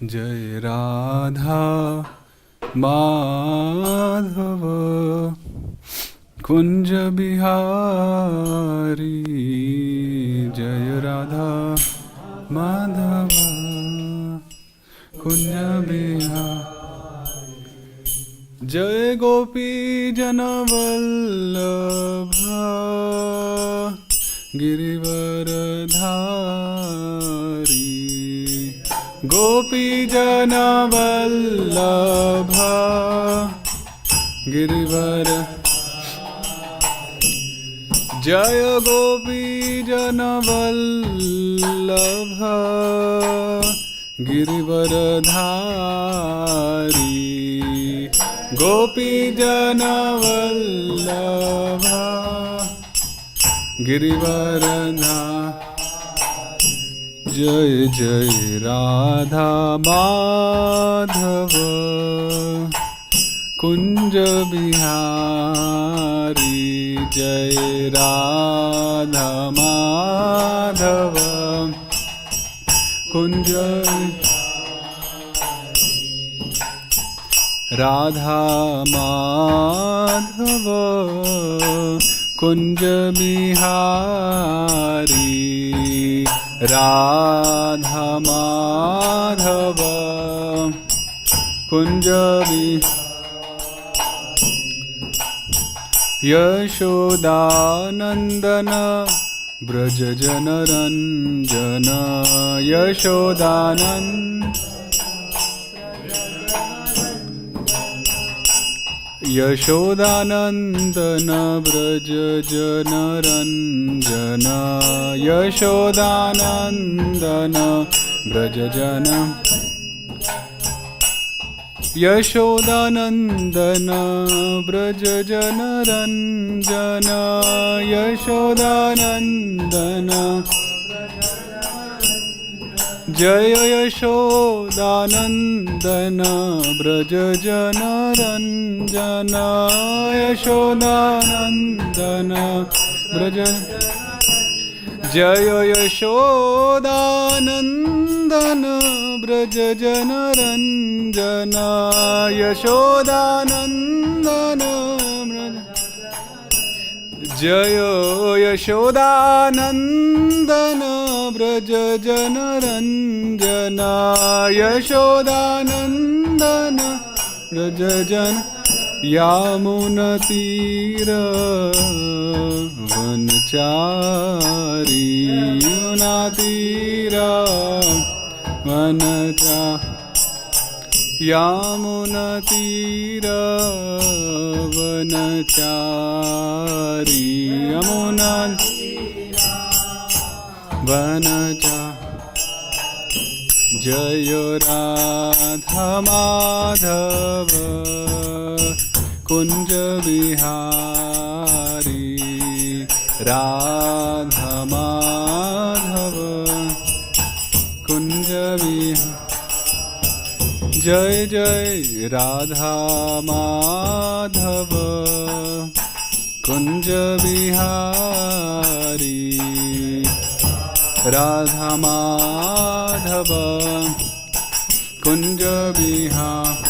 जय राधा माधव कुंज बिहारी जय राधा माधव कुंज बिहारी जय गोपी जनवल्लभ गिरिवरधारी गोपी जनवल्लभ गिरिवर जय गोपी जनवल्लभ गिरिवरधारी गोपी जनवल्लभ गिरिवरधारी जय जय राधा माधव कुंज बिहारी जय राधा माधव कुंज राधा माधव कुंज बिहारी राधा माधव कुंज यशोदानंदन ब्रज जनरंजन यशोदानंदन ब्रज जनरंजन यशोदानंदन ब्रज जन यशोदानंदन ब्रज जनरंजन यशोदानंदन जय यशोदानंदन ब्रज जनरंजन यशोदानंदन ब्रज जय यशोदानंदन ब्रज जनरंजन यशोदानंदन जय यशोदानंदन ब्रज जनरंजन यशोदानंदन ब्रज जन यामुनतीर वनचारी युनातीर वनचा यामुनतीर वनचारी यमुना वनचा जय राधा माधव कुंज बिहारी राधा माधव कुंज बिहारी जय जय राधा माधव कुंज बिहारी राधा माधव कुंज बिहारी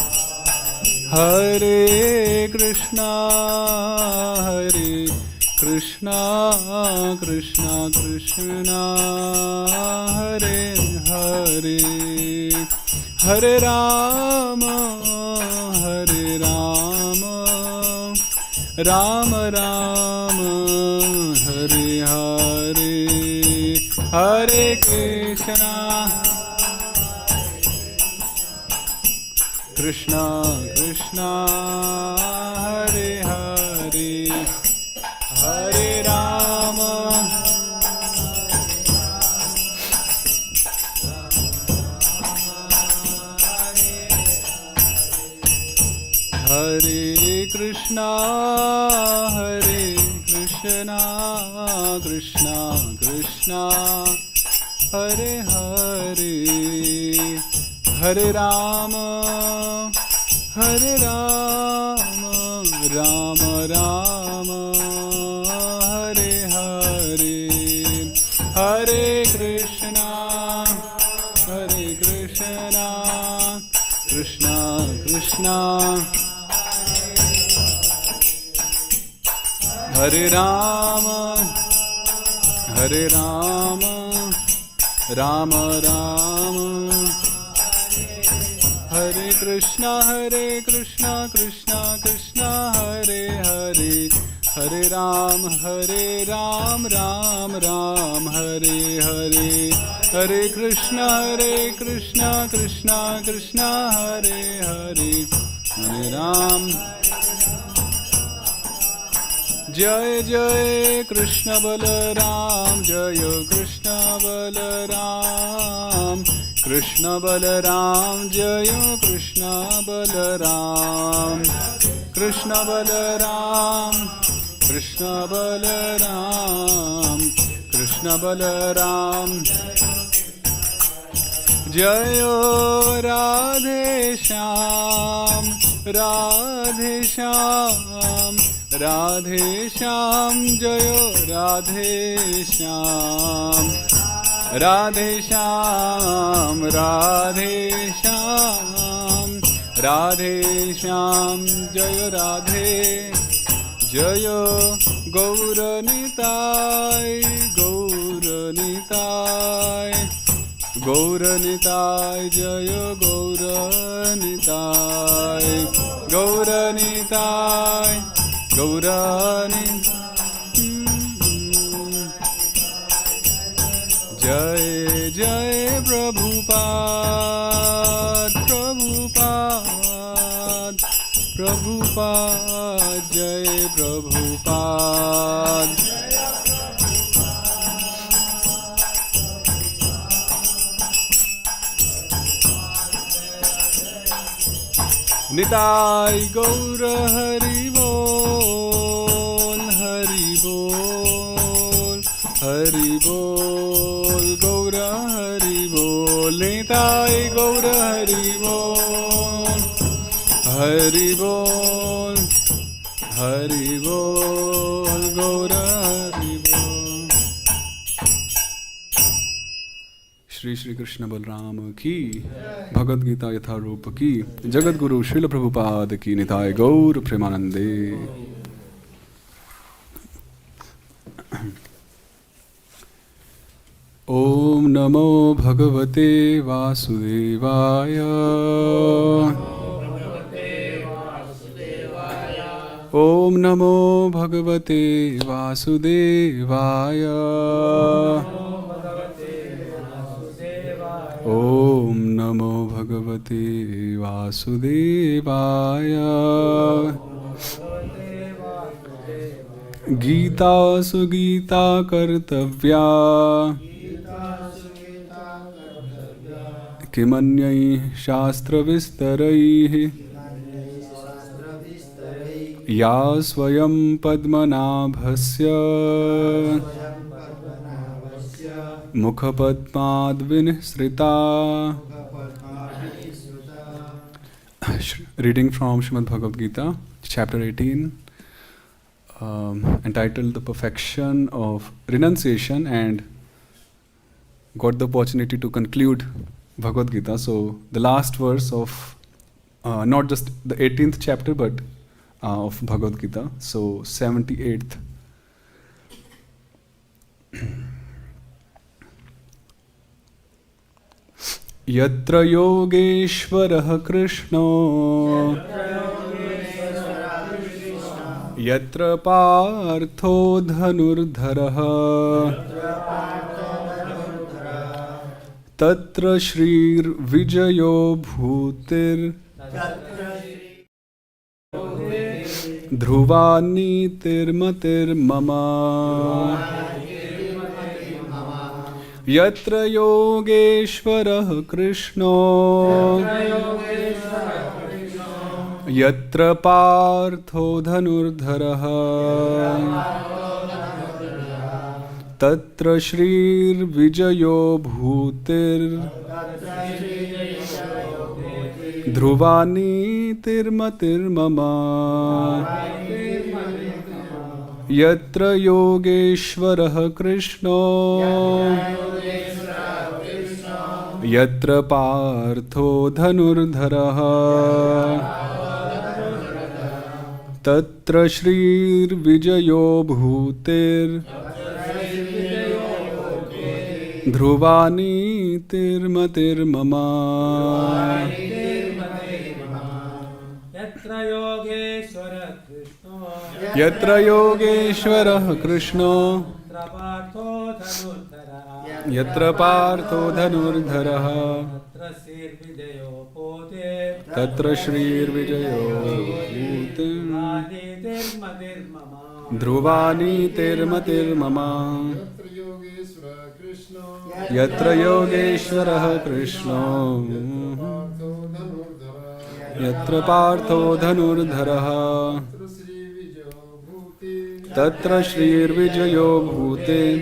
हरे कृष्णा कृष्णा कृष्णा हरे हरे हरे राम राम राम हरे हरे हरे कृष्णा कृष्णा कृष्णा हरे हरे हरे राम हरे Krishna Krishna Krishna Hare Hare Hare Ram Ram Ram Hare Hare Hare Krishna Krishna, Hare Rama, Hare Rama, Rama Rama, Hare Krishna, Krishna Krishna, Hare Hare, Hare Ram, Ram Ram, Hare Hare, Hare Krishna, Krishna Krishna, Hare Hare, Hare Ram. Jai Jai Krishna Balaram, Jai Krishna Balaram, Krishna Balaram, Jai Krishna Balaram, Krishna Balaram, Krishna Balaram, Krishna Balaram. Jayo Radhe Shyam, Radhe Shyam, Radhe Shyam, Jayo Radhe Shyam, Radhe Shyam, Radhe Shyam, Radhe Shyam, Jayo Radhe, Jayo Gauranitai, Gauranitai, Gauranitai, Jayo Gauranitai, Gauranitai, Gauranitai. Jai Jai Prabhupada, Prabhupada, Prabhupada, Jai Prabhupada. Nitai Gaura Hari Bol, Hari Bol, Hari Bol, Gaura Hari Bol, Nitai Gaura Hari Bol, Hari Bol, Hari Bol, Gaura Hari Bol. Shri Shri Krishna Balram की, भगवद गीता यथारूप की, जगत गुरु श्रील प्रभुपाद की, निताय गौर प्रेमानंदे। ओम नमो भगवते वासुदेवाय, ओम नमो भगवते वासुदेवाय, ओम नमो भगवते वासुदेवाय। गीता सुगीता कर्तव्या, किमन्यैः शास्त्रविस्तरैः, या स्वयं पद्मनाभस्य मुखपद्माद्विनिसृता। Reading from Bhagavad-gītā, chapter 18, entitled The Perfection of Renunciation, and got the opportunity to conclude Bhagavad-gītā. So the last verse of not just the 18th chapter but of Bhagavad-gītā, so 78th. Yatra yogeśvaraḥ kṛṣṇo, yatra pārtho dhanur-dharaḥ, tatra śrīr vijayo bhūtir, dhruvā nītir matir mama. Yatra yogeśvaraḥ kṛṣṇo, yatra pārtho dhanur-dharaḥ, tatra śrīr vijayo bhūtir, dhruvā nītir matir mama. Yatra yogeśvaraḥ kṛṣṇo, yatra pārtho dhanur-dharaḥ tatra śrīr vijayo bhūtir dhruvā nītir matir mama yatra yogeśvaraḥ kṛṣṇo yatra pārtho dhanur-dharaḥ tatra śrīr vijayo bhūtir dhruvā nītir matir mama yatra yogeśvaraḥ kṛṣṇo yatra pārtho dhanur-dharaḥ tatra śrīr vijayo bhūtir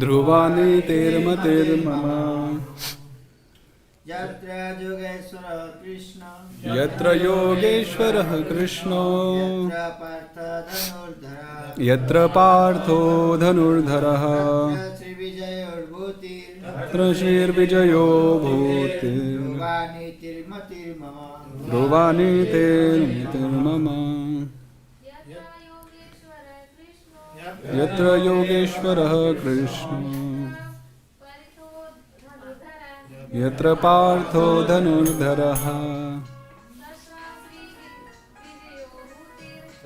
dhruvā nītir matir mama yatra yogeśvaraḥ kṛṣṇo yatra pārtho dhanur-dharaḥ tatra śrīr vijayo bhūtir dhruvā nītir matir mama yatra yogeśvaraḥ kṛṣṇo yatra pārtho dhanur-dharaḥ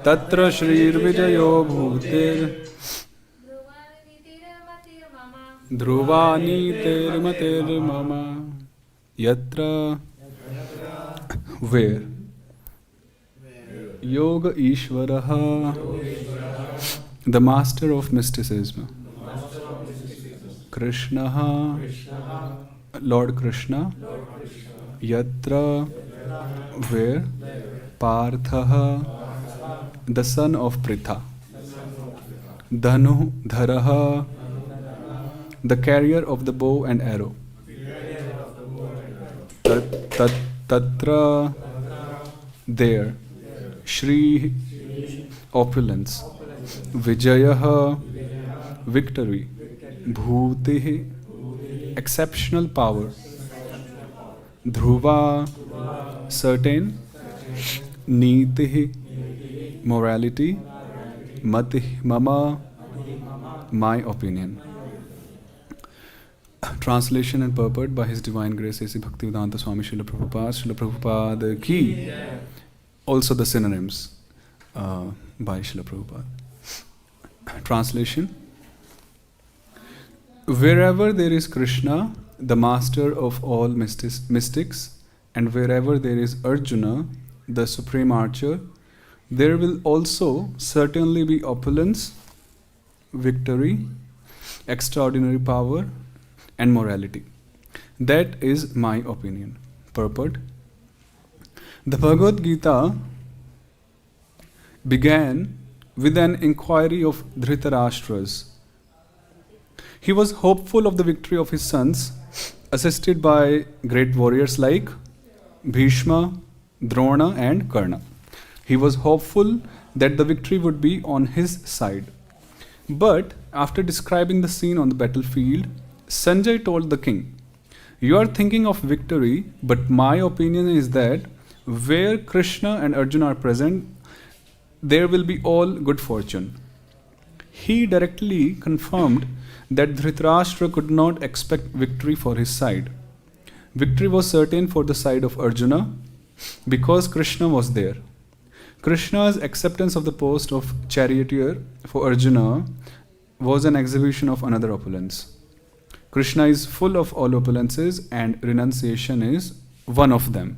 tatra śrīr vijayo bhūtir dhruvā nītir matir mama yatra where yoga-īśvaraḥ the master of mysticism kṛṣṇaḥ Lord Kṛṣṇa yatra where pārthaḥ the son of Pṛthā dhanuḥ-dharaḥ the carrier of the bow and arrow tatra there śrīḥ opulence vijayaḥ victory bhūtiḥ exceptional power dhruvā certain nītiḥ morality matiḥ mama my opinion. Translation and purport by His Divine Grace A.C. Bhaktivedanta Swami Srila Prabhupada ki. Also the synonyms by Srila Prabhupada. Translation. Wherever there is Kṛṣṇa, the master of all mystics, and wherever there is Arjuna, the supreme archer, there will also certainly be opulence, victory, extraordinary power, and morality. That is my opinion. Purport. The Bhagavad-gītā began with an inquiry of Dhritarashtra's. He was hopeful of the victory of his sons, assisted by great warriors like Bhishma, Droṇa and Karṇa. He was hopeful that the victory would be on his side. But after describing the scene on the battlefield, Sanjay told the king, "You are thinking of victory, but my opinion is that where Kṛṣṇa and Arjuna are present, there will be all good fortune." He directly confirmed that Dhritarashtra could not expect victory for his side. Victory was certain for the side of Arjuna because Kṛṣṇa was there. Kṛṣṇa's acceptance of the post of charioteer for Arjuna was an exhibition of another opulence. Kṛṣṇa is full of all opulences and renunciation is one of them.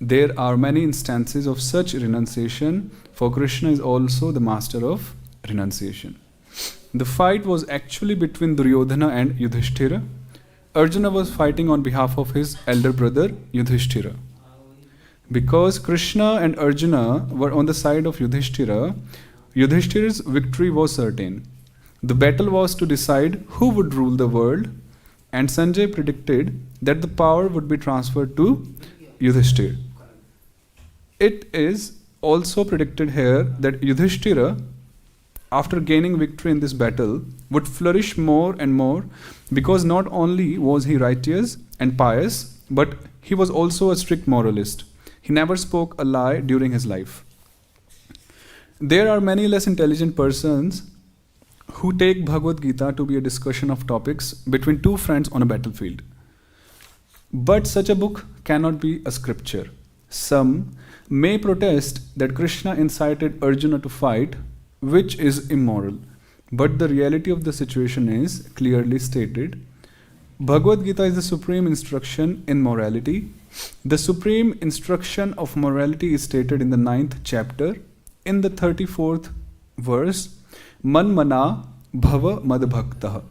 There are many instances of such renunciation, for Kṛṣṇa is also the master of renunciation. The fight was actually between Duryodhana and Yudhishthira. Arjuna was fighting on behalf of his elder brother Yudhishthira. Because Kṛṣṇa and Arjuna were on the side of Yudhishthira, Yudhishthira's victory was certain. The battle was to decide who would rule the world, and Sanjay predicted that the power would be transferred to Yudhishthira. It is also predicted here that Yudhishthira after gaining victory in this battle, would flourish more and more, because not only was he righteous and pious, but he was also a strict moralist. He never spoke a lie during his life. There are many less intelligent persons who take Bhagavad-gītā to be a discussion of topics between two friends on a battlefield. But such a book cannot be a scripture. Some may protest that Krishna incited Arjuna to fight, which is immoral. But the reality of the situation is clearly stated. Bhagavad-gītā is the supreme instruction in morality. The supreme instruction of morality is stated in the 9th chapter, in the 34th verse, Man mana bhava mad bhaktah.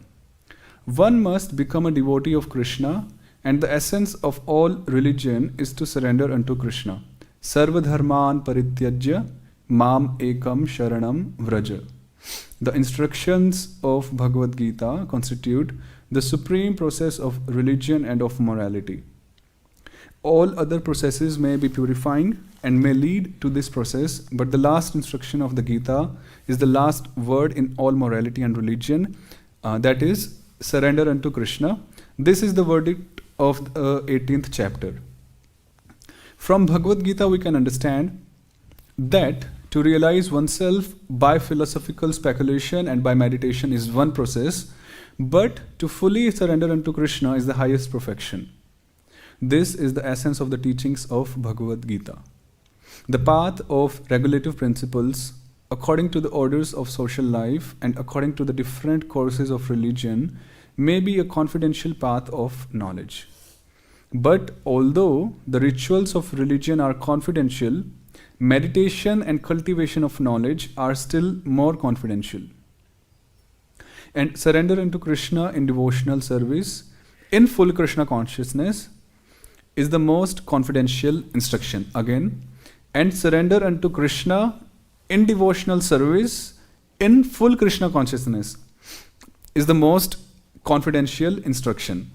One must become a devotee of Krishna, and the essence of all religion is to surrender unto Krishna. Sarva dharman parityajya mam ekam sharanam vraja. The instructions of Bhagavad-gītā constitute the supreme process of religion and of morality. All other processes may be purifying and may lead to this process, but the last instruction of the Gita is the last word in all morality and religion, that is, surrender unto Krishna. This is the verdict of the 18th chapter. From Bhagavad-gītā we can understand that to realize oneself by philosophical speculation and by meditation is one process, but to fully surrender unto Krishna is the highest perfection. This is the essence of the teachings of Bhagavad-gītā. The path of regulative principles, according to the orders of social life and according to the different courses of religion, may be a confidential path of knowledge. But although the rituals of religion are confidential, meditation and cultivation of knowledge are still more confidential. And surrender unto Krishna in devotional service, in full Krishna consciousness, is the most confidential instruction. Again, and surrender unto Krishna in devotional service, in full Krishna consciousness, is the most confidential instruction.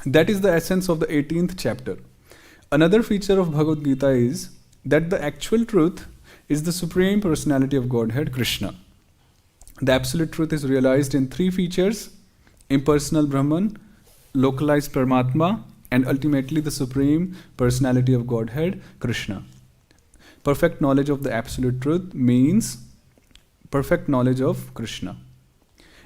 That is the essence of the 18th chapter. Another feature of Bhagavad-gītā is that the actual truth is the Supreme Personality of Godhead, Krishna. The absolute truth is realized in three features: impersonal Brahman, localized Paramatma, and ultimately the Supreme Personality of Godhead, Krishna. Perfect knowledge of the absolute truth means perfect knowledge of Krishna.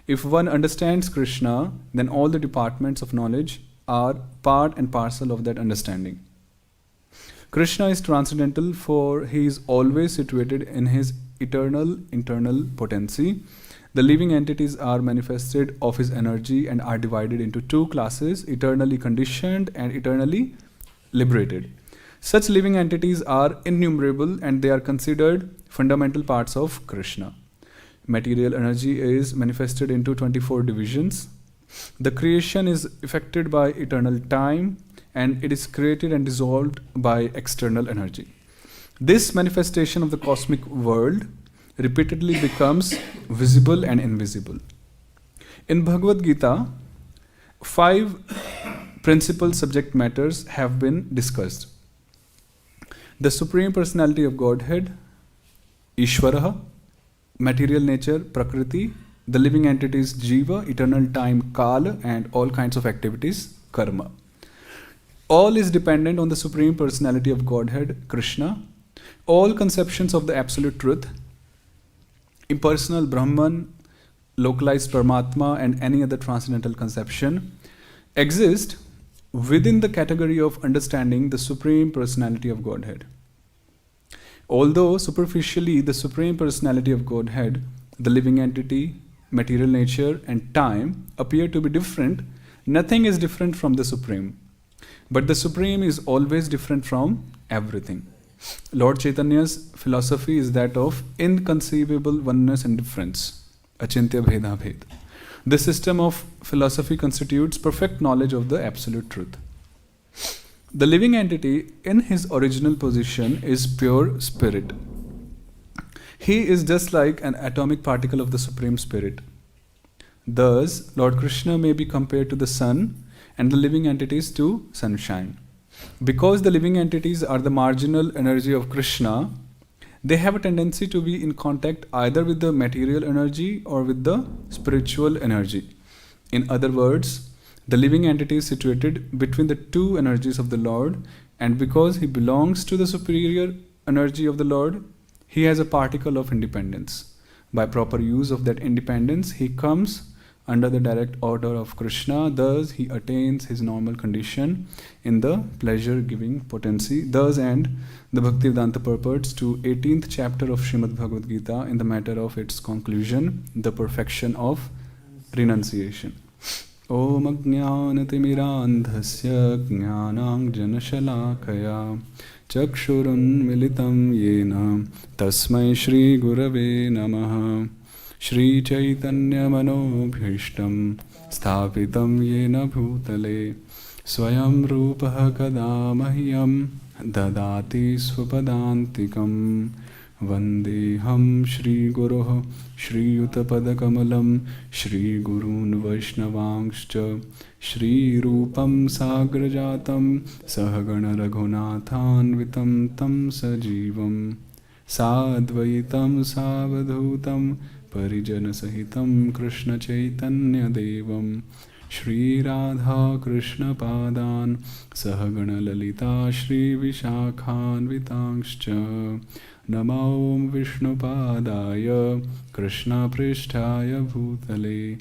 If one understands Krishna, then all the departments of knowledge are part and parcel of that understanding. Krishna is transcendental, for he is always situated in his eternal internal potency. The living entities are manifested of his energy and are divided into two classes: eternally conditioned and eternally liberated. Such living entities are innumerable and they are considered fundamental parts of Krishna. Material energy is manifested into 24 divisions. The creation is effected by eternal time, and it is created and dissolved by external energy. This manifestation of the cosmic world repeatedly becomes visible and invisible. In Bhagavad-gītā, 5 principal subject matters have been discussed. The Supreme Personality of Godhead, Īśvaraḥ, material nature, Prakriti, the living entities, Jiva, eternal time, Kala, and all kinds of activities, Karma. All is dependent on the Supreme Personality of Godhead, Krishna. All conceptions of the Absolute Truth, impersonal Brahman, localized Paramatma, and any other transcendental conception exist within the category of understanding the Supreme Personality of Godhead. Although superficially the Supreme Personality of Godhead, the living entity, material nature, and time appear to be different, nothing is different from the Supreme. But the Supreme is always different from everything. Lord Chaitanya's philosophy is that of inconceivable oneness and difference, achintya bheda bhed. This system of philosophy constitutes perfect knowledge of the absolute truth. The living entity in his original position is pure spirit. He is just like an atomic particle of the Supreme Spirit. Thus, Lord Krishna may be compared to the sun and the living entities to sunshine. Because the living entities are the marginal energy of Krishna, they have a tendency to be in contact either with the material energy or with the spiritual energy. In other words, the living entity is situated between the two energies of the Lord, and because he belongs to the superior energy of the Lord, he has a particle of independence. By proper use of that independence, he comes under the direct order of Kṛṣṇa. Thus, he attains his normal condition in the pleasure-giving potency. Thus, and the Bhakti-vedanta purports to 18th chapter of Srimad Bhagavad-gītā in the matter of its conclusion, the perfection of renunciation. Om ajñānatimirandhasya jnānāṅ-janashalakaya chakshurunmilitam yena tasmai Shri Gurave namaha. Shri Chaitanya Manobhishtam Sthapitam Yena Bhutale Swayam Rupaha Kada Mahyam Dadati Swapadantikam Vandeham Shri Guruh Shri Utapadakamalam Shri Gurun Vaishnavangscha Shri Rupam Sagrajatam Sahagana Raghunathanvitam Tam Sajivam Sadvaitam Savadhutam Parijana Sahitam Kṛṣṇa Chaitanya Devam Shri Radha Kṛṣṇa Padan Sahagana Lalita Shri Vishakhan Vitangscha Namo Vishnu Padaya Kṛṣṇa Pristhaya Bhutale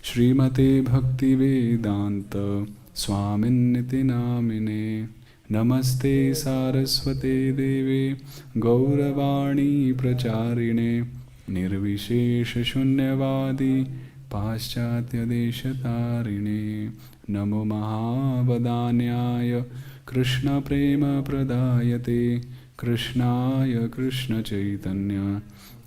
Shrimate Bhakti Vedanta Swaminiti Namine Namaste Saraswate Deve Gauravani Pracharine Nirvishesha Shunyavadi Paschatya Deshatarine Namo Mahavadanyaya Kṛṣṇa Prema Pradayate Kṛṣṇāya Kṛṣṇa Chaitanya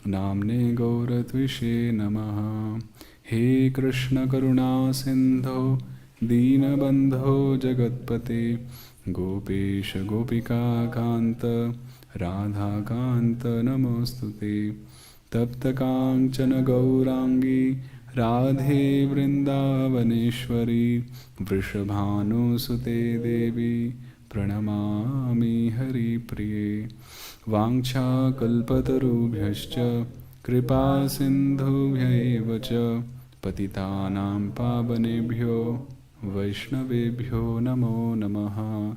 Namne Gauratvishe Namaha. He Kṛṣṇa Karuna Sindho Dīna Bandho Jagatpate Gopesha Gopika Kanta Radha Kanta Namostute Tapta Kanchana Gaurangi Radhe Vrindavaneshwari Vrishabhanu Sute Devi Pranamami Hari Priye Vāṅcchā kalpatarubhyascha kripa sindhubhyaeva cha patitānām pāvanebhyo vaishnavebhyo namo namaha.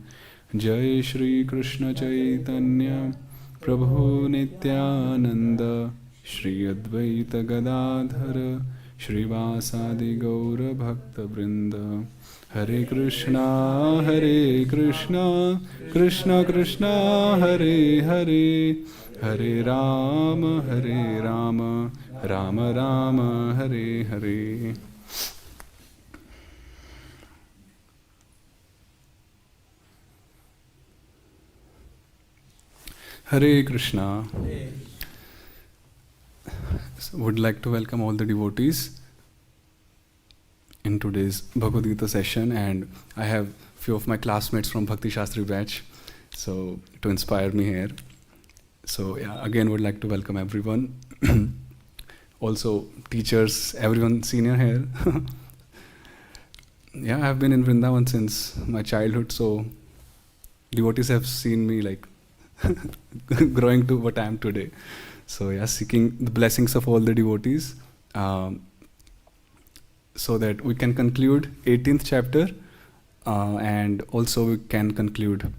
Jai Shri Kṛṣṇa Chaitanya Prabhu Nityananda Shri Advaita Gadadhara Shri Vasadi Gaura Bhakta Vrinda. Hare Krishna, Krishna Krishna, Hare Hare, Hare Rama, Rama Rama, Hare Hare. Hare Krishna. Would like to welcome all the devotees in today's Bhagavad-gītā session, and I have few of my classmates from Bhakti Shastri batch, so to inspire me here. So yeah, again would like to welcome everyone. Also teachers, everyone senior here. Yeah, I've been in Vrindavan since my childhood, so devotees have seen me like growing to what I am today. So yeah, seeking the blessings of all the devotees, so that we can conclude 18th chapter, and also we can conclude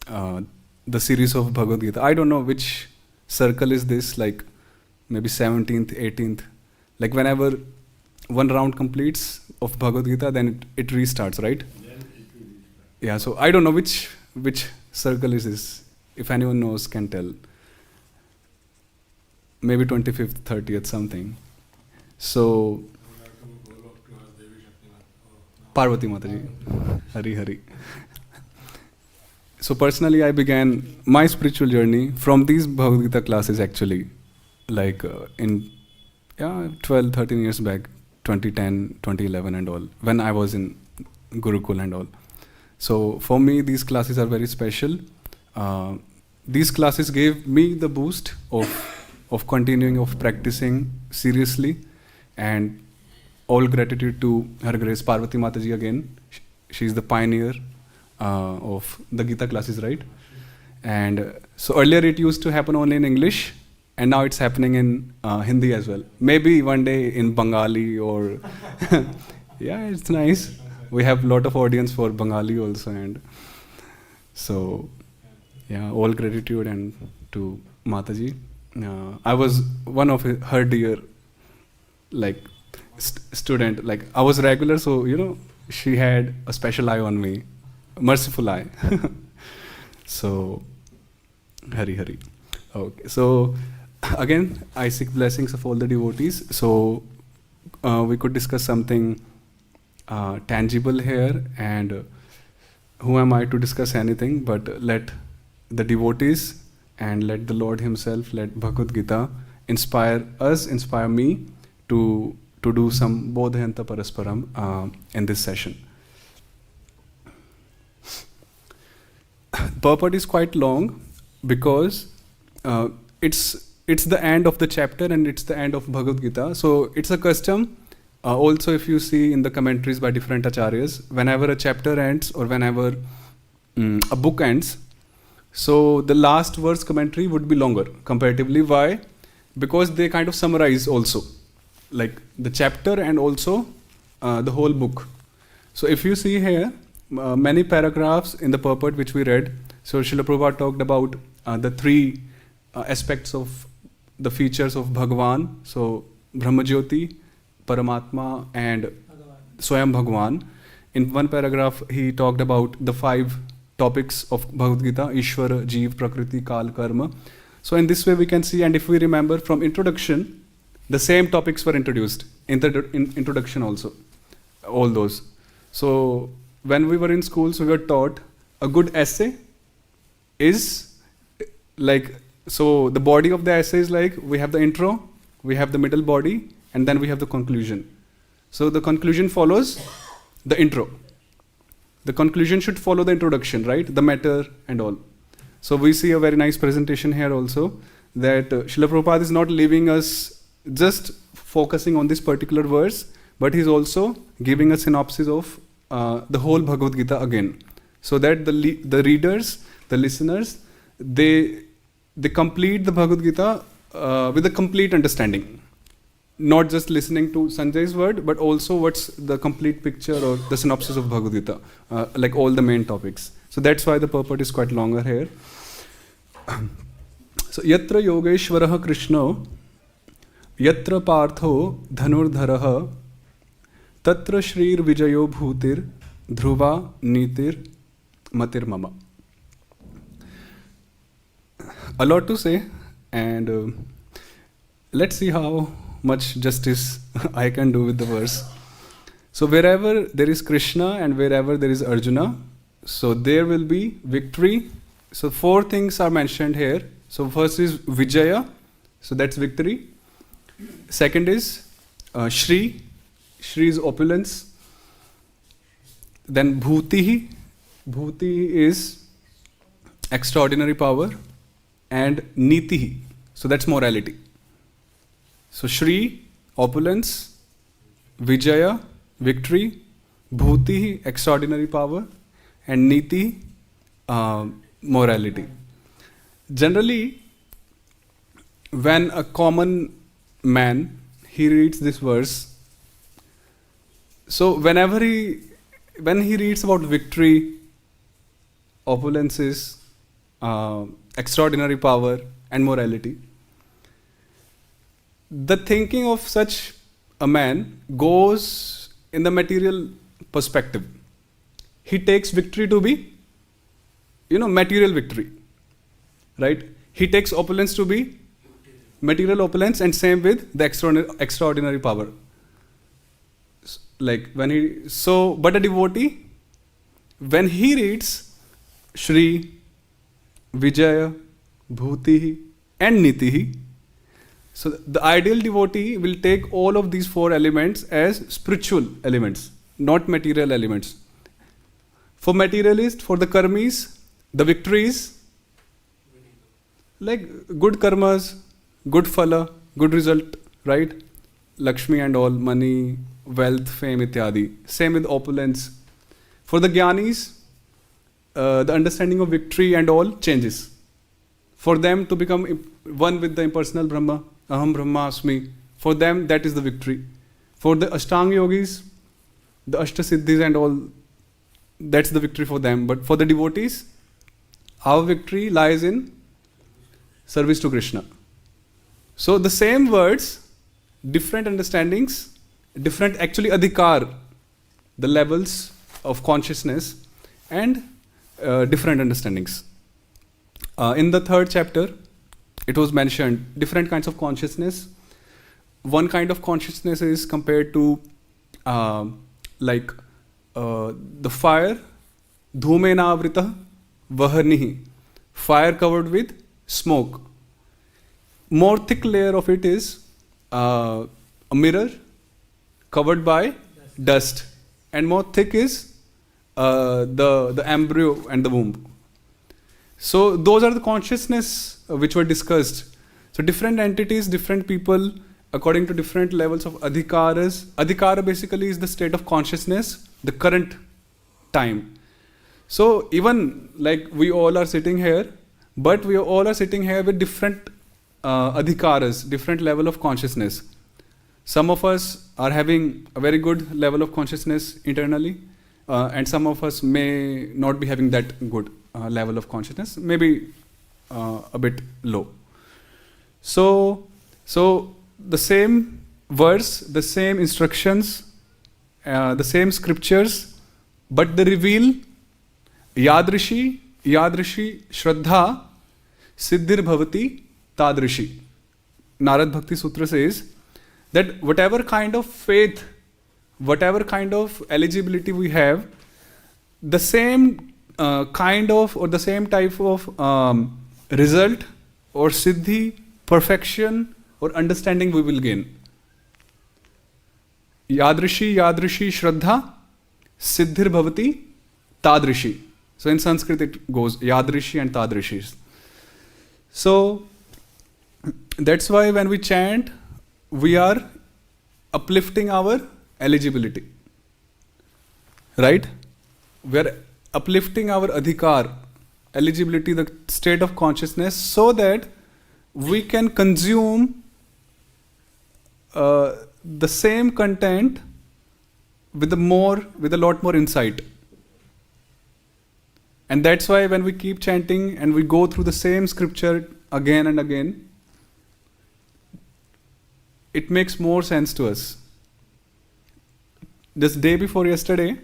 the series of Bhagavad-gītā. I don't know which circle is this, like maybe 17th, 18th. Like whenever one round completes of Bhagavad-gītā, then it restarts, right? Yeah, so I don't know which circle is this. If anyone knows, can tell. Maybe 25th, 30th, something. So, Parvati Mataji, Hari Hari. So personally, I began my spiritual journey from these Bhagavad-gītā classes actually, like in 12, 13 years back, 2010, 2011 and all, when I was in Gurukul and all. So for me, these classes are very special. These classes gave me the boost of continuing, of practicing seriously, and all gratitude to Her Grace Parvati Mataji again. She is the pioneer of the Gita classes, right? And so earlier it used to happen only in English, and now it's happening in Hindi as well. Maybe one day in Bengali or yeah, it's nice. We have a lot of audience for Bengali also, and so yeah, all gratitude and to Mataji. I was one of her dear like student. Like I was regular, so she had a special eye on me, merciful eye. So Hari Hari. Okay, so again I seek blessings of all the devotees. So we could discuss something tangible here, and who am I to discuss anything, but let the devotees and let the Lord himself, let Bhagavad-gītā inspire us, inspire me to do some bodhayanta parasparam in this session. Purport is quite long because it's the end of the chapter and it's the end of Bhagavad-gītā. So it's a custom. Also, if you see in the commentaries by different acharyas, whenever a chapter ends or whenever a book ends, so the last verse commentary would be longer comparatively. Why? Because they kind of summarize also, like the chapter and also the whole book. So if you see here, many paragraphs in the purport which we read, so Srila Prabhupada talked about the three aspects of the features of Bhagavan. So Brahmajyoti, Paramatma and Swayam Bhagavan. In one paragraph he talked about the 5 topics of Bhagavad-gītā: Ishvara, Jeev, Prakriti, Kal, Karma. So in this way we can see, and if we remember from introduction, the same topics were introduced in the introduction also, all those. So when we were in schools, we were taught a good essay is like, so the body of the essay is like, we have the intro, we have the middle body, and then we have the conclusion. So the conclusion follows the intro. The conclusion should follow the introduction, right? The matter and all. So we see a very nice presentation here also, that Srila Prabhupada is not leaving us just focusing on this particular verse, but he's also giving a synopsis of the whole Bhagavad-gītā again, so that the readers, the listeners, they complete the Bhagavad-gītā with a complete understanding. Not just listening to Sanjay's word, but also what's the complete picture or the synopsis of Bhagavad-gītā, like all the main topics. So that's why the purport is quite longer here. So yatra yogeśvaraḥ kṛṣṇo, yatra pārtho dhanur-dharaḥ, tatra śrīr vijayo bhūtir, dhruvā nītir matir mama. A lot to say, and let's see how much justice I can do with the verse. So wherever there is Kṛṣṇa and wherever there is Arjuna, so there will be victory. So 4 things are mentioned here. So first is vijaya, so that's victory. Second is śrīḥ, śrīḥ is opulence. Then bhūtiḥ, bhūtiḥ is extraordinary power. And nītiḥ, so that's morality. So śrīḥ, opulence, vijaya, victory, bhūtiḥ, extraordinary power, and nītiḥ, morality. Generally, when a common man, he reads this verse, so when he reads about victory, opulences, extraordinary power and morality, the thinking of such a man goes in the material perspective. He takes victory to be, material victory, right? He takes opulence to be material opulence, and same with the extraordinary power. Like but a devotee, when he reads śrīḥ, vijaya, bhūtiḥ and nītiḥ, so the ideal devotee will take all of these 4 elements as spiritual elements, not material elements. For materialist, for the karmis, the victories, like good karmas, good phala, good result, right? Lakshmi and all, money, wealth, fame, ityadi. Same with opulence. For the jnanis, the understanding of victory and all changes. For them to become one with the impersonal Brahma, Aham Brahmasmi, for them that is the victory. For the Ashtanga yogis, the Ashtasiddhis and all, that's the victory for them. But for the devotees, our victory lies in service to Krishna. So the same words, different understandings, different actually adhikar, the levels of consciousness, and different understandings. In the third chapter, it was mentioned different kinds of consciousness. One kind of consciousness is compared to the fire, dhūmena avrita vaharnihi, fire covered with smoke. More thick layer of it is a mirror covered by dust, and more thick is the embryo and the womb. So those are the consciousness which were discussed. So different entities, different people, according to different levels of adhikaras. Adhikara basically is the state of consciousness, the current time. So even like we all are sitting here, but we all are sitting here with different adhikaras, different level of consciousness. Some of us are having a very good level of consciousness internally, and some of us may not be having that good level of consciousness, maybe a bit low. So the same verse, the same instructions, the same scriptures, but they reveal yadrishi shraddha siddhir bhavati tadrishi. Narad Bhakti Sutra says that whatever kind of faith, whatever kind of eligibility we have, the same kind of or the same type of result or siddhi, perfection or understanding we will gain. Yadrishi shraddha siddhir bhavati tadrishi. So in Sanskrit it goes yadrishi and tadrishi. So that's why when we chant, we are uplifting our eligibility. Right? We are uplifting our adhikar, eligibility, the state of consciousness, so that we can consume the same content with a lot more insight. And that's why when we keep chanting and we go through the same scripture again and again, it makes more sense to us. This day before yesterday,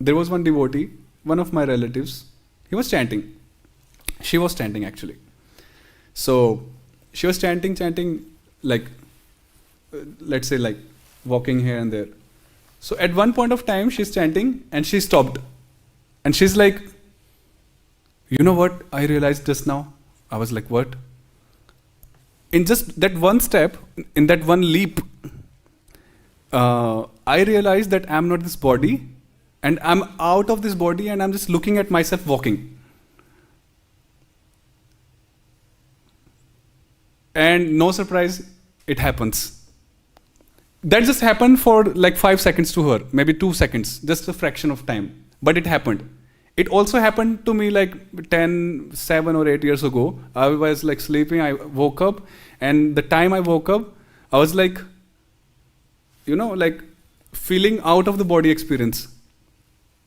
there was one devotee, one of my relatives, he was chanting. She was chanting actually. So she was chanting like, let's say like walking here and there. So at one point of time she's chanting and she stopped. And she's like, you know what I realized just now? I was like, what? In just that one step, in that one leap, I realized that I'm not this body, and I'm out of this body and I'm just looking at myself walking. And no surprise, it happens. That just happened for like 5 seconds to her, maybe 2 seconds, just a fraction of time. But it happened. It also happened to me like 7 or 8 years ago. I was like sleeping, I woke up, and the time I woke up, I was like, like feeling out of the body experience.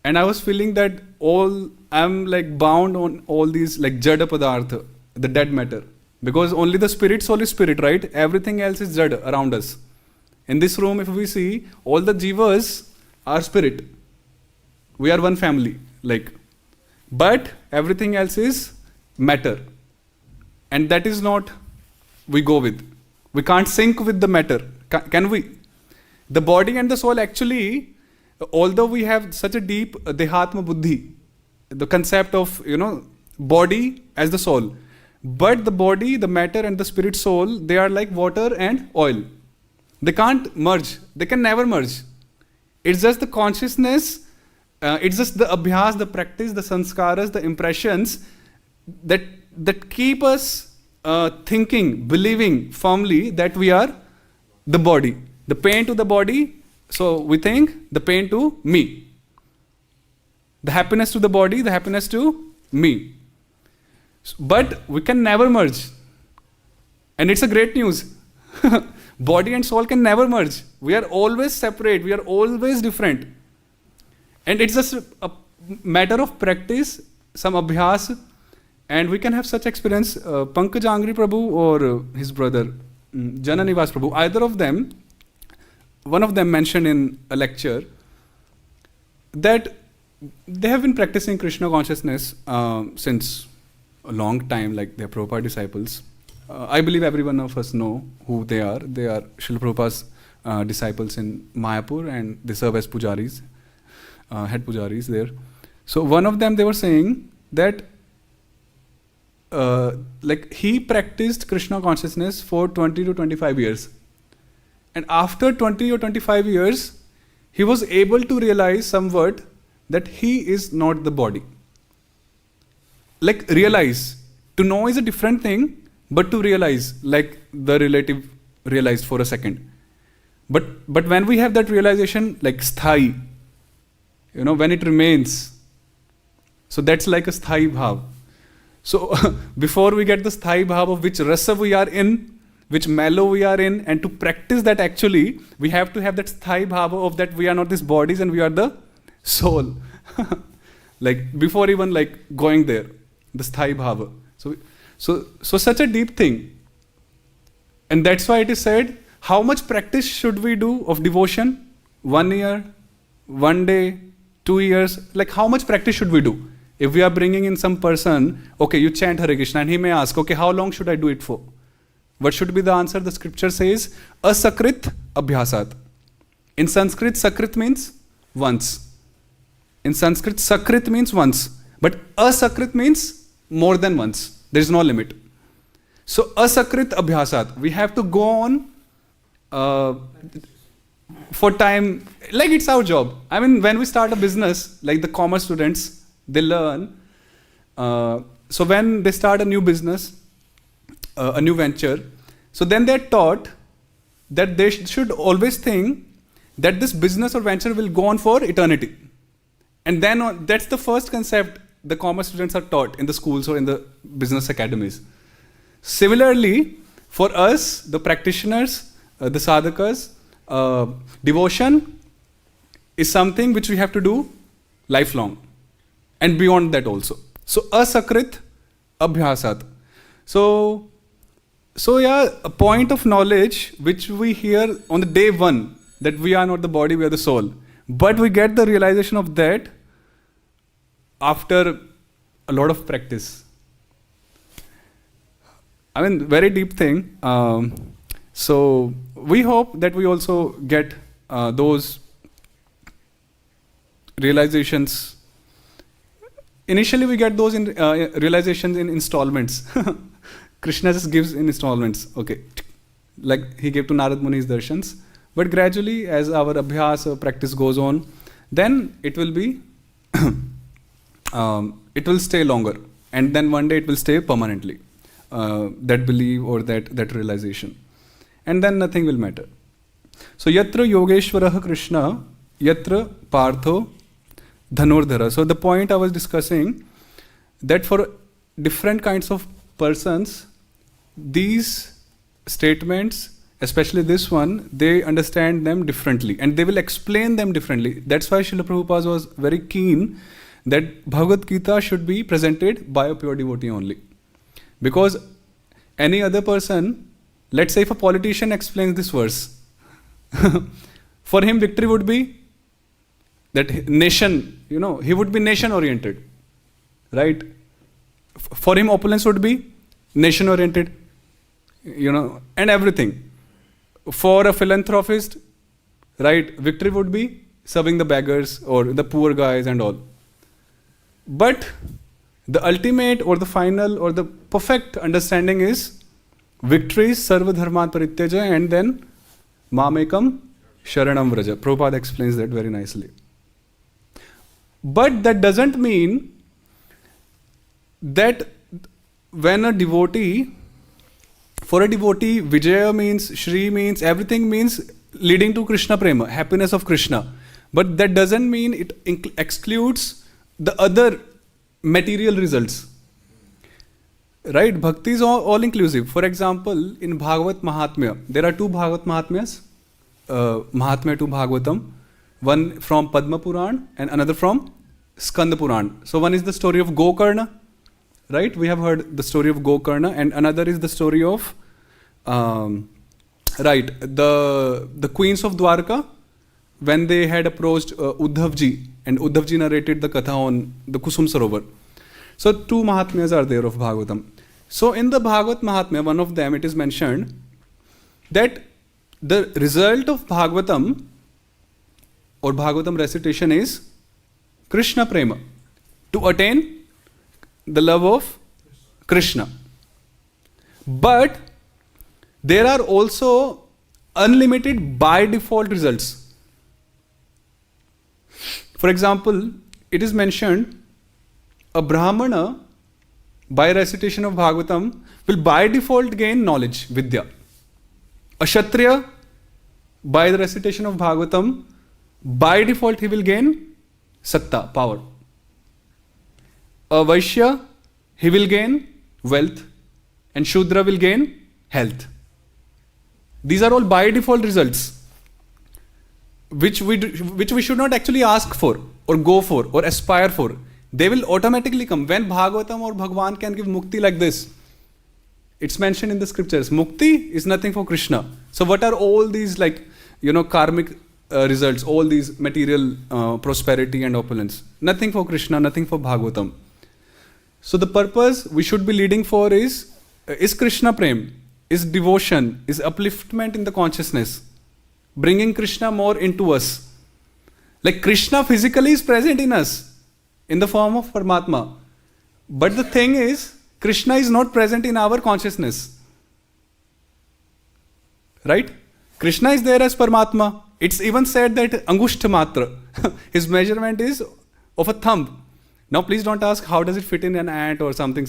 And I was feeling that I'm like bound on all these like jada padartha, the dead matter. Because only the spirit, soul is spirit, right? Everything else is jada around us. In this room, if we see, all the jivas are spirit. We are one family, like. But everything else is matter. And that is not we go with. We can't sync with the matter. Can we? The body and the soul actually, although we have such a deep dehatma buddhi, the concept of, body as the soul. But the body, the matter and the spirit soul, they are like water and oil. They can't merge. They can never merge. It's just the consciousness, it's just the abhyas, the practice, the sanskaras, the impressions that keep us thinking, believing firmly that we are the body. The pain to the body, so we think the pain to me. The happiness to the body, the happiness to me. But we can never merge. And it's a great news. Body and soul can never merge. We are always separate. We are always different. And it's just a matter of practice, some abhyas, and we can have such experience. Pankaj Angri Prabhu or his brother, Jananivas Prabhu, either of them, one of them mentioned in a lecture that they have been practicing Krishna consciousness since a long time, like they're Prabhupada disciples. I believe every one of us know who they are. They are Srila Prabhupada's disciples in Mayapur, and they serve as pujaris, head pujaris there. So one of them, they were saying that like he practiced Krishna consciousness for 20 to 25 years. And after 20 or 25 years, he was able to realize somewhat that he is not the body. Like realize. To know is a different thing, but to realize, like the relative realized for a second. But when we have that realization, like sthai, when it remains, so that's like a sthai bhav. So before we get the sthai bhav of which rasa we are in, which mellow we are in, and to practice that actually, we have to have that sthai bhava of that we are not these bodies and we are the soul. Like before even like going there, the sthai bhava. So such a deep thing. And that's why it is said, how much practice should we do of devotion? 1 year, 1 day, 2 years, like how much practice should we do? If we are bringing in some person, okay, you chant Hare Krishna, and he may ask, okay, how long should I do it for? What should be the answer? The scripture says, asakrit abhyasat. In Sanskrit, sakrit means once. In Sanskrit, sakrit means once. But asakrit means more than once. There is no limit. So asakrit abhyasat. We have to go on for time. Like it's our job. I mean, when we start a business, like the commerce students, they learn. So when they start a new business, a new venture, so then they're taught that they should always think that this business or venture will go on for eternity. And then that's the first concept the commerce students are taught in the schools or in the business academies. Similarly, for us, the practitioners, the sadhakas, devotion is something which we have to do lifelong and beyond that also. So, asakrit abhyasat. So yeah, a point of knowledge which we hear on the day one, that we are not the body, we are the soul. But we get the realization of that after a lot of practice. I mean, very deep thing. So we hope that we also get those realizations. Initially, we get those realizations in installments. Krishna just gives in installments. Okay, like he gave to Narad Muni's darshans. But gradually, as our abhyas or practice goes on, then it will be, it will stay longer. And then one day it will stay permanently. That belief or that realization. And then nothing will matter. So, yatra yogeśvaraḥ Kṛṣṇa, yatra pārtho, dhanur-dharaḥ. So, the point I was discussing, that for different kinds of persons, these statements, especially this one, they understand them differently and they will explain them differently. That's why Srila Prabhupada was very keen that Bhagavad-gītā should be presented by a pure devotee only. Because any other person, let's say if a politician explains this verse, for him victory would be that nation, he would be nation oriented, right? For him opulence would be nation oriented, and everything. For a philanthropist, right, victory would be serving the beggars or the poor guys and all. But the ultimate or the final or the perfect understanding is victory is sarva dharman parityaja and then mamekam sharanam vraja. Prabhupada explains that very nicely. But that doesn't mean that when a devotee, for a devotee, vijayo means, śrīr means, everything means leading to Krishna prema, happiness of Krishna. But that doesn't mean it excludes the other material results. Right? Bhakti is all inclusive. For example, in Bhagavat Mahatmya, there are two Bhagavat Mahatmyas, Mahatmya to Bhagavatam, one from Padma Puran and another from Skanda Puran. So one is the story of Gokarna, right? We have heard the story of Gokarna, and another is the story of, the queens of Dwarka, when they had approached Uddhavji, and Uddhavji narrated the Katha on the Kusum Sarovar. So two Mahatmyas are there of Bhagavatam. So in the Bhagavat Mahatmya, one of them, it is mentioned that the result of Bhagavatam or Bhagavatam recitation is Krishna Prema, to attain the love of Krishna. But there are also unlimited by default results. For example, it is mentioned a Brahmana, by recitation of Bhagavatam, will by default gain knowledge, Vidya. A Kshatriya, by the recitation of Bhagavatam, by default he will gain Satta, power. A Vaishya, he will gain wealth, and Shudra will gain health. These are all by default results, which we should not actually ask for, or go for, or aspire for. They will automatically come. When Bhagavatam or Bhagwan can give mukti like this, it's mentioned in the scriptures, mukti is nothing for Krishna. So what are all these karmic results, all these material prosperity and opulence? Nothing for Krishna, nothing for Bhagavatam. So the purpose we should be leading for is Krishna Prem, is devotion, is upliftment in the consciousness, bringing Krishna more into us. Like Krishna physically is present in us, in the form of Paramatma. But the thing is, Krishna is not present in our consciousness. Right? Krishna is there as Paramatma. It's even said that Angushta Matra, his measurement is of a thumb. Now please don't ask how does it fit in an ant or something.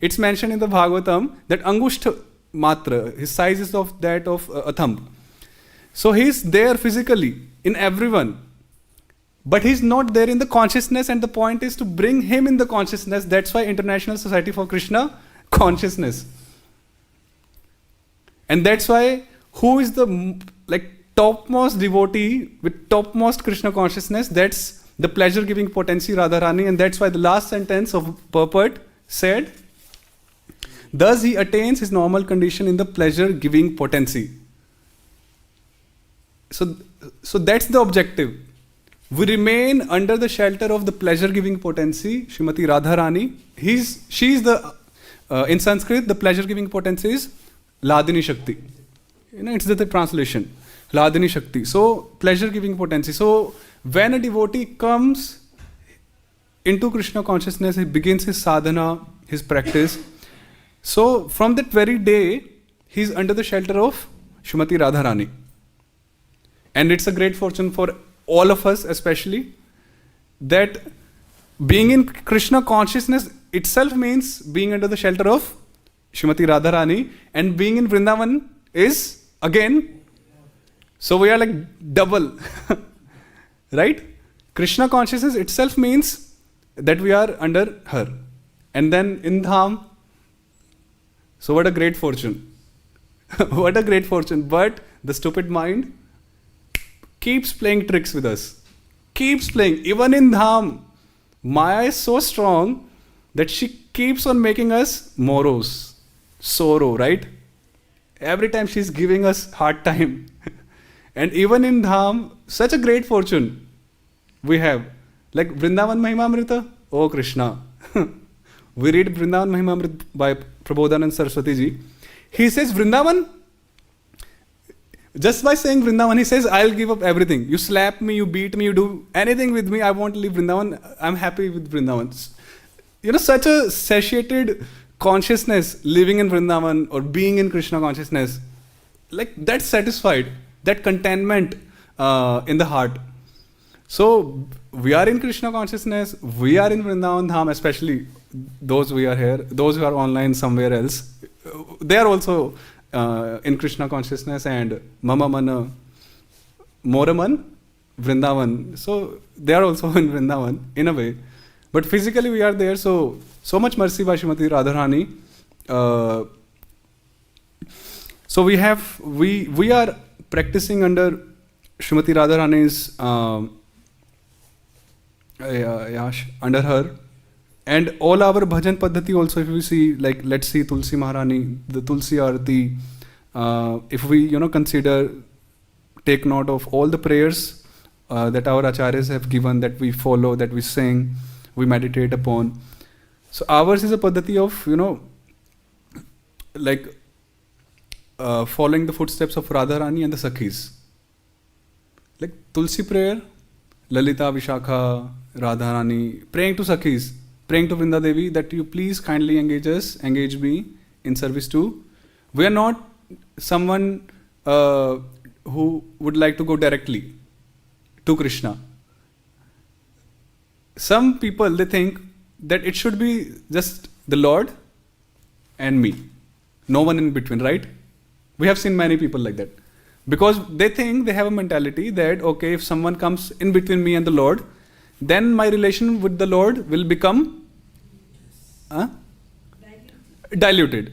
It's mentioned in the Bhagavatam that Angushta Matra, his size is of that of a thumb. So he is there physically in everyone. But he's not there in the consciousness, and the point is to bring him in the consciousness. That's why International Society for Krishna Consciousness. And that's why who is the topmost devotee with topmost Krishna consciousness? That's the pleasure-giving potency Radharani, and that's why the last sentence of Purport said, thus he attains his normal condition in the pleasure-giving potency. So that's the objective. We remain under the shelter of the pleasure-giving potency, Srimati Radharani. She is the, in Sanskrit, the pleasure-giving potency is Ladini Shakti. It's the translation, Ladini Shakti. So, pleasure-giving potency. So, when a devotee comes into Krishna consciousness, he begins his sadhana, his practice. So, from that very day, he is under the shelter of Srimati Radharani. And it's a great fortune for all of us, especially, that being in Krishna consciousness itself means being under the shelter of Srimati Radharani, and being in Vrindavan is again, so we are like double, right? Krishna consciousness itself means that we are under her, and then in Dham. So what a great fortune. What a great fortune. But the stupid mind keeps playing tricks with us. Keeps playing. Even in Dham, Maya is so strong that she keeps on making us morose. Sorrow, right? Every time she's giving us hard time. And even in Dham, such a great fortune we have. Like Vrindavan Mahimamrita, oh Krishna. We read Vrindavan Mahimamrita by Prabodhanand Saraswati ji. He says Vrindavan, just by saying Vrindavan, he says, I'll give up everything. You slap me, you beat me, you do anything with me, I won't leave Vrindavan. I'm happy with Vrindavan. Such a satiated consciousness living in Vrindavan or being in Krishna consciousness, like that's satisfied, that contentment in the heart. So we are in Krishna consciousness, we are in Vrindavan Dham, especially those we are here, those who are online somewhere else, they are also in Krishna consciousness, and Mama Mana, Moraman, Vrindavan. So they are also in Vrindavan in a way. But physically we are there, so much mercy by Srimati Radharani. So we are practicing under Srimati Radharani's under her, and all our bhajan paddhati also, if we see, like let's see Tulsi Maharani, the Tulsi Arati, if we consider, take note of all the prayers that our acharyas have given, that we follow, that we sing, we meditate upon. So ours is a paddhati of following the footsteps of Radharani and the Sakhis. Like Tulsi prayer, Lalita, Vishakha, Radharani, praying to Sakhis, praying to Vrinda Devi that you please kindly engage me in service too. We are not someone who would like to go directly to Krishna. Some people, they think that it should be just the Lord and me, no one in between, right? We have seen many people like that. Because they think, they have a mentality that, okay, if someone comes in between me and the Lord, then my relation with the Lord will become diluted.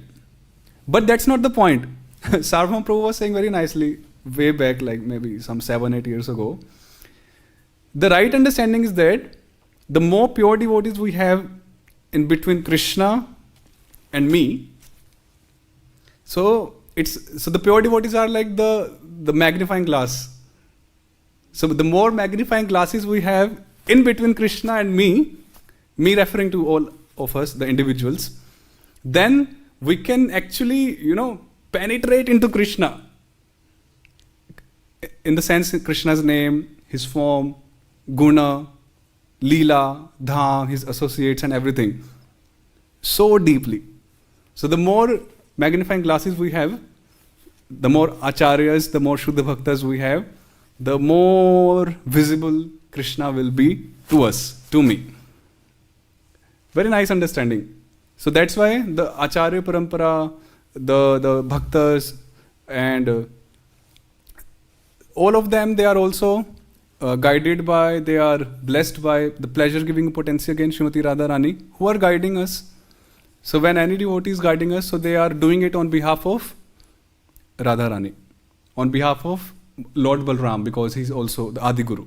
But that's not the point. Sarvabhauma Prabhu was saying very nicely, way back, like maybe some 7-8 years ago. The right understanding is that the more pure devotees we have in between Krishna and me, so the pure devotees are like the magnifying glass. So the more magnifying glasses we have in between Krishna and me referring to all of us, the individuals, then we can actually, penetrate into Krishna. In the sense, Krishna's name, his form, guna, lila, dham, his associates and everything. So deeply. So the more magnifying glasses we have, the more acharyas, the more Shuddha Bhaktas we have, the more visible Krishna will be to us, to me. Very nice understanding. So that's why the Acharya Parampara, the Bhaktas, and all of them, they are also guided by, they are blessed by the pleasure-giving potency again, Srimati Radharani, who are guiding us. So when any devotee is guiding us, so they are doing it on behalf of Radharani, on behalf of Lord Balram, because he's also the Adi Guru.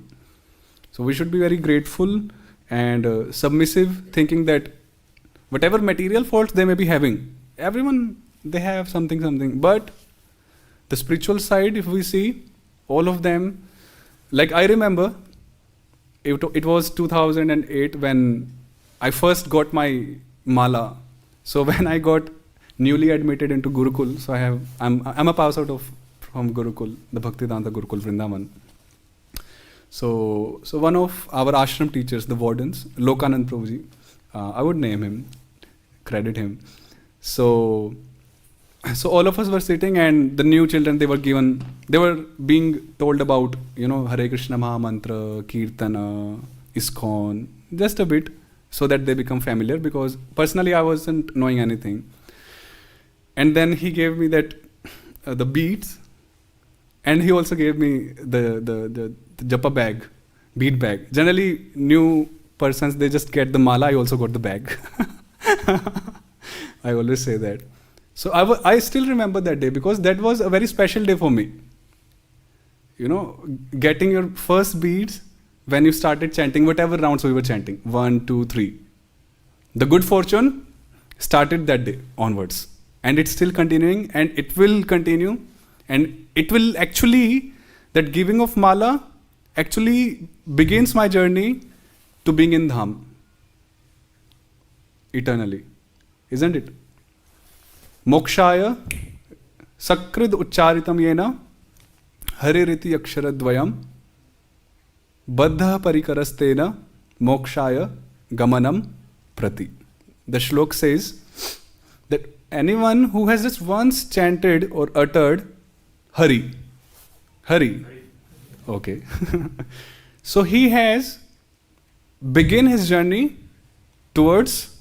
So we should be very grateful and submissive, thinking that whatever material faults they may be having, everyone, they have something. But the spiritual side, if we see, all of them, like I remember, it was 2008 when I first got my mala. So when I got newly admitted into Gurukul, so I'm a pass out from Gurukul, the Bhaktivedanta Gurukul Vrindavan. So one of our ashram teachers, the wardens, Lokanand Prabhuji, I would name him, credit him. So all of us were sitting, and the new children, they were being told about, Hare Krishna Maha Mantra, Kirtana, ISKCON, just a bit, so that they become familiar, because personally I wasn't knowing anything. And then he gave me that the beads, and he also gave me the japa bag, bead bag. Generally, new persons, they just get the mala. I also got the bag. I always say that. So I still remember that day, because that was a very special day for me. Getting your first beads when you started chanting, whatever rounds we were chanting, 1, 2, 3. The good fortune started that day onwards. And it's still continuing, and it will continue. And it will actually, that giving of mala actually begins my journey to being in Dham eternally. Isn't it? Mokshaya sakrid uchcharitam yena haririti aksharadvayam baddha parikarastena mokshaya gamanam prati. The shlok says that anyone who has just once chanted or uttered Hari. Okay. So he has begin his journey towards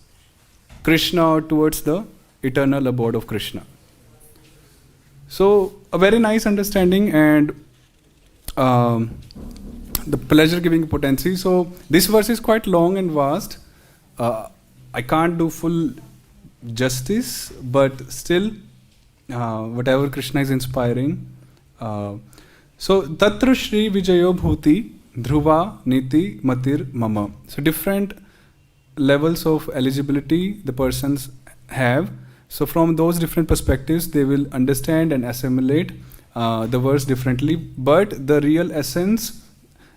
Krishna, or towards the eternal abode of Krishna. So a very nice understanding, and the pleasure-giving potency. So this verse is quite long and vast. I can't do full justice, but still, whatever Krishna is inspiring. So, tatra śrīr vijayo bhūtir, dhruvā, nītir, matir, mama. So, different levels of eligibility the persons have. So, from those different perspectives, they will understand and assimilate the verse differently. But the real essence,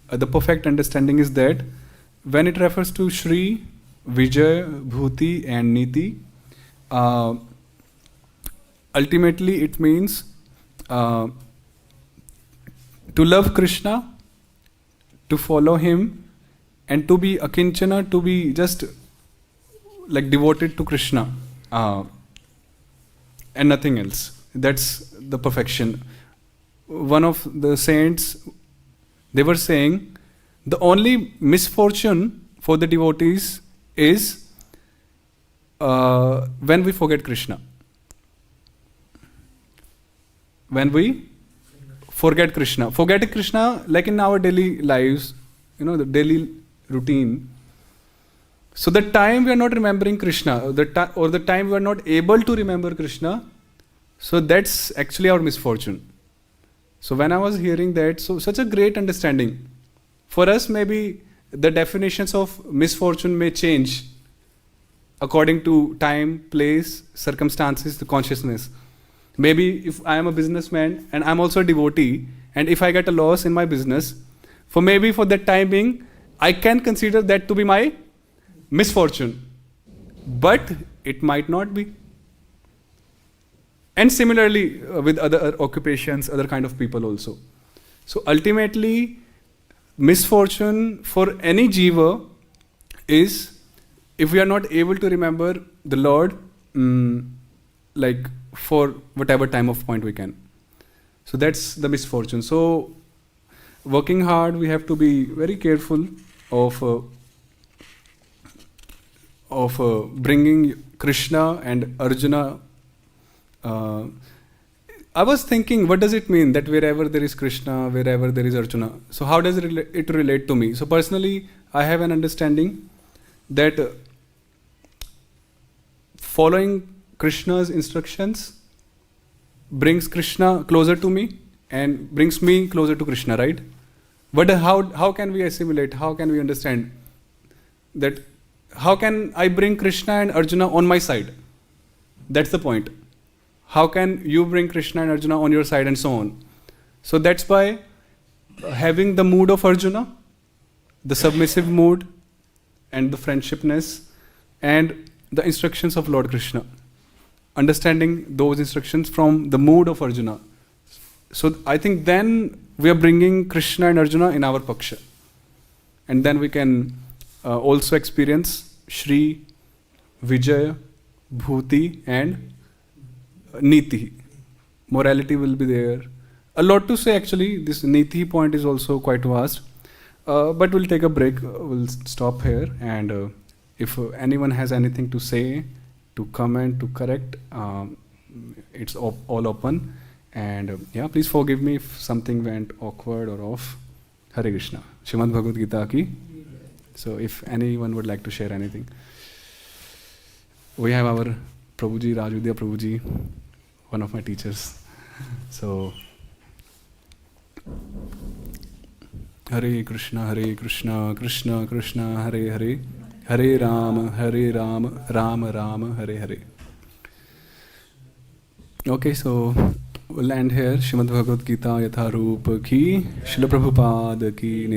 the perfect understanding is that when it refers to śrīr, vijayo, bhūtir, and nītir, ultimately it means to love Kṛṣṇa, to follow him, and to be akinchana, to be just like devoted to Kṛṣṇa and nothing else. That's the perfection. One of the saints, they were saying, the only misfortune for the devotees is when we forget Kṛṣṇa. When we forget Kṛṣṇa. Forgetting Kṛṣṇa, like in our daily lives, the daily routine. So the time we are not remembering Kṛṣṇa, or the time we are not able to remember Kṛṣṇa, so that's actually our misfortune. So when I was hearing that, so such a great understanding. For us, maybe the definitions of misfortune may change according to time, place, circumstances, the consciousness. Maybe if I am a businessman and I'm also a devotee, and if I get a loss in my business, for that time being, I can consider that to be my misfortune. But it might not be. And similarly with other occupations, other kind of people also. So ultimately, misfortune for any jiva is if we are not able to remember the Lord like for whatever time of point we can. So that's the misfortune. So working hard, we have to be very careful of bringing Kṛṣṇa and Arjuna. I was thinking, what does it mean that wherever there is Kṛṣṇa, wherever there is Arjuna? So how does it relate to me? So personally, I have an understanding that following Kṛṣṇa's instructions brings Kṛṣṇa closer to me and brings me closer to Kṛṣṇa, right? But how can we assimilate? How can we understand that? How can I bring Kṛṣṇa and Arjuna on my side? That's the point. How can you bring Kṛṣṇa and Arjuna on your side, and so on? So that's why having the mood of Arjuna, the submissive mood, and the friendshipness, and the instructions of Lord Kṛṣṇa. Understanding those instructions from the mood of Arjuna. So I think then we are bringing Kṛṣṇa and Arjuna in our paksha. And then we can also experience śrīr, vijayo, bhūtir, and nītiḥ. Morality will be there. A lot to say actually. This nītiḥ point is also quite vast. But we'll take a break. We'll stop here. And if anyone has anything to say, to comment, to correct, it's all open. And please forgive me if something went awkward or off. Hare Krishna. Śrīmad Bhagavad-gītā ki. So if anyone would like to share anything. We have our Prabhuji, Rajudia Prabhuji, one of my teachers. So, Hare Krishna, Krishna Krishna, Hare Hare, Hare Rama, Rama Rama, Hare Hare. Okay, so we'll end here. Śrīmad Bhagavad-gītā Yatha Rupa ki, Śrīla Prabhupada ki.